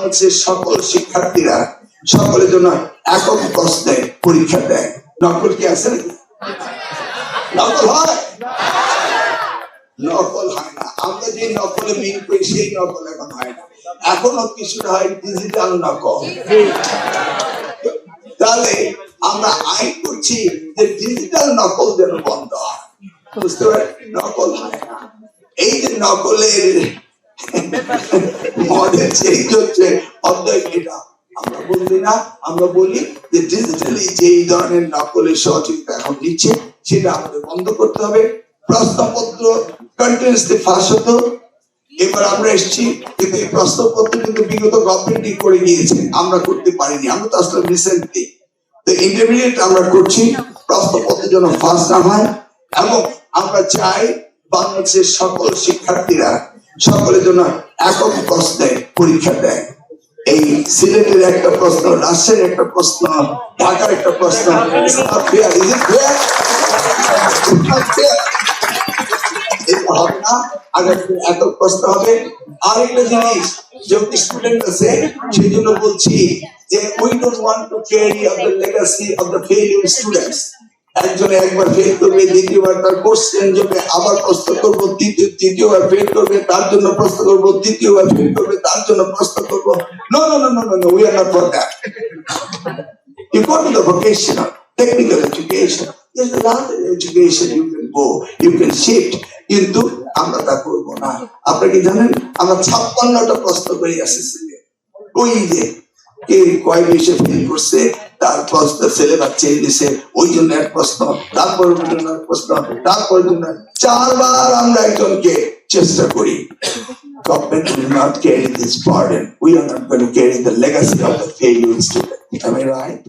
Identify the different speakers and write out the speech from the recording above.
Speaker 1: বাংলাদেশের সকল শিক্ষার্থীরা সকলের জন্য একক প্রশ্নে পরীক্ষা দেয়। নকল কি আছে নাকি? নকল হয়? নকল হয় না। আমরা যে নকলে মিল করি সেই নকল এখন হয় না, এখনো কিছুটা হয় ডিজিটাল নকল। তাহলে আমরা আইন করছি যে ডিজিটাল নকল যেন বন্ধ হয়। বুঝতে পারেন? নকল হয় না। এই যে নকলের মডেল চেঞ্জ হচ্ছে, অধ্যায় এটা আমরা বলি না, আমরা বলি যে ডিজিটালি যে ধরনের নকলের সহযোগিতা এখন দিচ্ছে সেটা আমাদের বন্ধ করতে হবে। প্রশ্নপত্র কন্টিনিউসলি ফাঁস হতো, এবার আমরা এসেছি, কিন্তু এই প্রশ্নপত্র কিন্তু বিগত গভর্নমেন্টই করে গিয়েছে, আমরা করতে পারিনি। আমরা তো আসলে রিসেন্টলি তো ইন্টারমিডিয়েট আমরা করছি, প্রশ্নপত্রের জন্য ফাঁস না হয়। এবং আমরা চাই বাংলাদেশের সকল শিক্ষার্থীরা সকলের জন্য একক প্রশ্নে পরীক্ষা দেয়। এই সিলেটের একটা প্রশ্ন, রাজশাহীর একটা প্রশ্ন, ঢাকার একটা প্রশ্ন, হবে না। একক প্রশ্ন হবে। আরেকটা জিনিস, যখন স্টুডেন্ট আছে সেই জন্য বলছি যে we don't want to carry on the legacy of the failure students. একজনে একবার ফেল করবে, দ্বিতীয়বার তার কোর্স চেঞ্জ হবে, আবার প্রশ্ন করবো, তৃতীয়বার ফেল করবে, তার জন্য প্রশ্ন করবো, তৃতীয়বার ফেল করবে, তার জন্য প্রশ্ন করবো। No, no, no, no, no, no, we are not for that. You go to the vocational, technical education. There's a lot of education you can go, you can shift. কিন্তু আমরা তা করবো না। আপনারা কি জানেন, আমরা 56টা প্রশ্ন করে আসছি। ওই যে কে কয় বিষয়ে ফেল করছে তার প্রশ্ন সিলেবাস চেঞ্জ দিছে, ওই জন্য এক প্রশ্ন, তারপর প্রশ্ন, তারপর জন্য 4 বার আমরা একজনকে চেষ্টা করি। Government will not carry this burden. We are not going to carry the legacy of the failure student. Am I right?